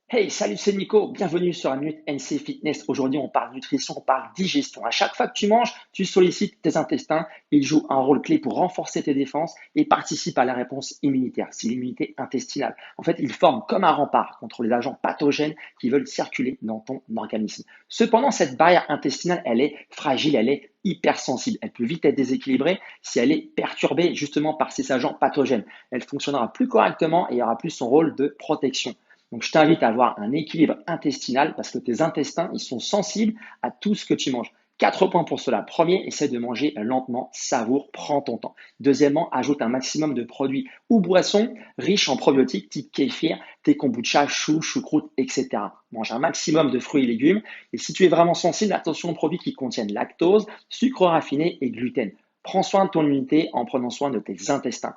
Hey, salut, c'est Nico. Bienvenue sur la Minute NC Fitness. Aujourd'hui, on parle nutrition, on parle digestion. À chaque fois que tu manges, tu sollicites tes intestins. Ils jouent un rôle clé pour renforcer tes défenses et participent à la réponse immunitaire. C'est l'immunité intestinale. En fait, ils forment comme un rempart contre les agents pathogènes qui veulent circuler dans ton organisme. Cependant, cette barrière intestinale, elle est fragile, elle est hypersensible. Elle peut vite être déséquilibrée si elle est perturbée justement par ces agents pathogènes. Elle fonctionnera plus correctement et aura plus son rôle de protection. Donc, je t'invite à avoir un équilibre intestinal parce que tes intestins, ils sont sensibles à tout ce que tu manges. 4 points pour cela. Premier, essaie de manger lentement, savoure, prends ton temps. Deuxièmement, ajoute un maximum de produits ou boissons riches en probiotiques type kéfir, thé kombucha, chou, choucroute, etc. Mange un maximum de fruits et légumes. Et si tu es vraiment sensible, attention aux produits qui contiennent lactose, sucre raffiné et gluten. Prends soin de ton immunité en prenant soin de tes intestins.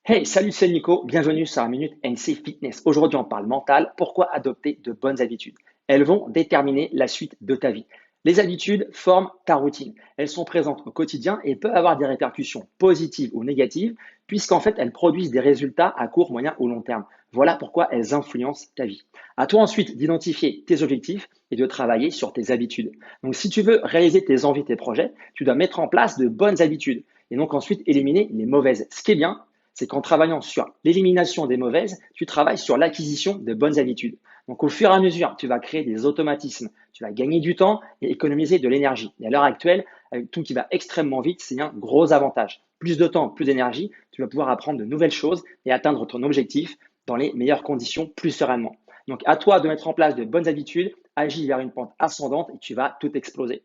Hey, salut, c'est Nico. Bienvenue sur la Minute NC Fitness. Aujourd'hui, on parle mental. Pourquoi adopter de bonnes habitudes? Elles vont déterminer la suite de ta vie. Les habitudes forment ta routine. Elles sont présentes au quotidien et peuvent avoir des répercussions positives ou négatives, puisqu'en fait, elles produisent des résultats à court, moyen ou long terme. Voilà pourquoi elles influencent ta vie. À toi ensuite d'identifier tes objectifs et de travailler sur tes habitudes. Donc, si tu veux réaliser tes envies, tes projets, tu dois mettre en place de bonnes habitudes et donc ensuite éliminer les mauvaises. Ce qui est bien, c'est qu'en travaillant sur l'élimination des mauvaises, tu travailles sur l'acquisition de bonnes habitudes. Donc au fur et à mesure, tu vas créer des automatismes, tu vas gagner du temps et économiser de l'énergie. Et à l'heure actuelle, avec tout qui va extrêmement vite, c'est un gros avantage. Plus de temps, plus d'énergie, tu vas pouvoir apprendre de nouvelles choses et atteindre ton objectif dans les meilleures conditions, plus sereinement. Donc à toi de mettre en place de bonnes habitudes, agis vers une pente ascendante et tu vas tout exploser.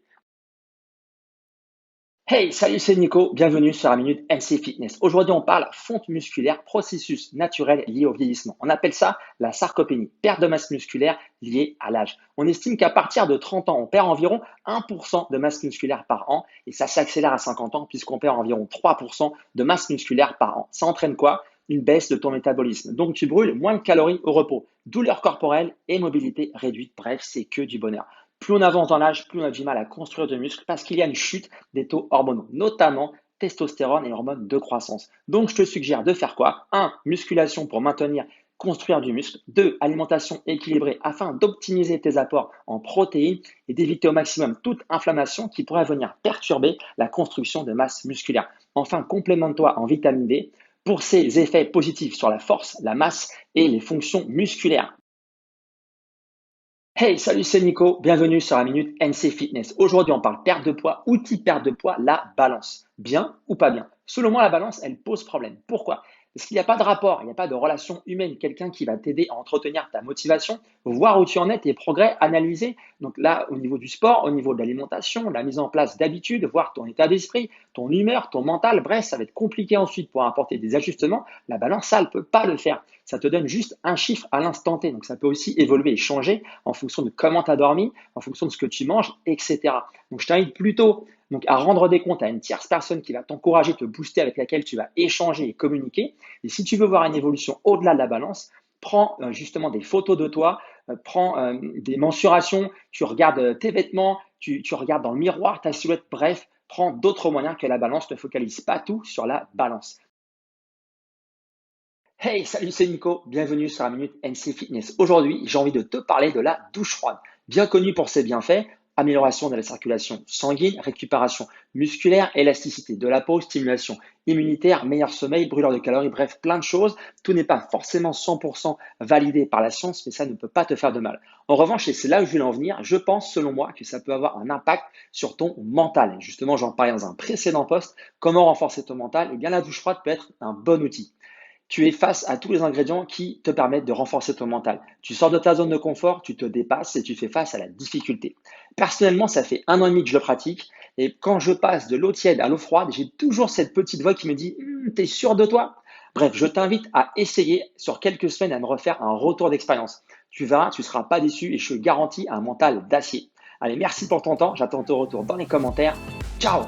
Hey, salut, c'est Nico. Bienvenue sur la Minute MC Fitness. Aujourd'hui, on parle fonte musculaire, processus naturel lié au vieillissement. On appelle ça la sarcopénie, perte de masse musculaire liée à l'âge. On estime qu'à partir de 30 ans, on perd environ 1% de masse musculaire par an et ça s'accélère à 50 ans puisqu'on perd environ 3% de masse musculaire par an. Ça entraîne quoi? Une baisse de ton métabolisme. Donc, tu brûles moins de calories au repos, douleur corporelle et mobilité réduite. Bref, c'est que du bonheur. Plus on avance dans l'âge, plus on a du mal à construire de muscles parce qu'il y a une chute des taux hormonaux, notamment testostérone et hormones de croissance. Donc, je te suggère de faire quoi? 1. Musculation pour maintenir, construire du muscle. 2. Alimentation équilibrée afin d'optimiser tes apports en protéines et d'éviter au maximum toute inflammation qui pourrait venir perturber la construction de masse musculaire. Enfin, complémente-toi en vitamine D pour ses effets positifs sur la force, la masse et les fonctions musculaires. Hey, salut, c'est Nico. Bienvenue sur la Minute NC Fitness. Aujourd'hui, on parle perte de poids, outil perte de poids, la balance. Bien ou pas bien? Selon moi, la balance, elle pose problème. Pourquoi? Parce qu'il n'y a pas de rapport, il n'y a pas de relation humaine, quelqu'un qui va t'aider à entretenir ta motivation, voir où tu en es, tes progrès, analyser. Donc là, au niveau du sport, au niveau de l'alimentation, la mise en place d'habitudes, voir ton état d'esprit, ton humeur, ton mental, bref, ça va être compliqué ensuite pour apporter des ajustements. La balance, ça, elle ne peut pas le faire. Ça te donne juste un chiffre à l'instant T. Donc ça peut aussi évoluer et changer en fonction de comment tu as dormi, en fonction de ce que tu manges, etc. Donc je t'invite plutôt donc, à rendre des comptes à une tierce personne qui va t'encourager, te booster, avec laquelle tu vas échanger et communiquer. Et si tu veux voir une évolution au-delà de la balance, prends justement des photos de toi, prends des mensurations, tu regardes tes vêtements, tu regardes dans le miroir ta silhouette, bref, prends d'autres moyens que la balance. Ne focalise pas tout sur la balance. Hey, salut, c'est Nico. Bienvenue sur la Minute NC Fitness. Aujourd'hui, j'ai envie de te parler de la douche froide. Bien connue pour ses bienfaits, amélioration de la circulation sanguine, récupération musculaire, élasticité de la peau, stimulation immunitaire, meilleur sommeil, brûleur de calories, bref, plein de choses. Tout n'est pas forcément 100% validé par la science, mais ça ne peut pas te faire de mal. En revanche, et c'est là où je voulais en venir, je pense, selon moi, que ça peut avoir un impact sur ton mental. Justement, j'en parlais dans un précédent post. Comment renforcer ton mental? Eh bien, la douche froide peut être un bon outil. Tu es face à tous les ingrédients qui te permettent de renforcer ton mental. Tu sors de ta zone de confort, tu te dépasses et tu fais face à la difficulté. Personnellement, ça fait 1 an et demi que je le pratique et quand je passe de l'eau tiède à l'eau froide, j'ai toujours cette petite voix qui me dit T'es sûr de toi? Bref, je t'invite à essayer sur quelques semaines à me refaire un retour d'expérience. Tu verras, tu ne seras pas déçu et je te garantis un mental d'acier. Allez, merci pour ton temps, j'attends ton retour dans les commentaires. Ciao!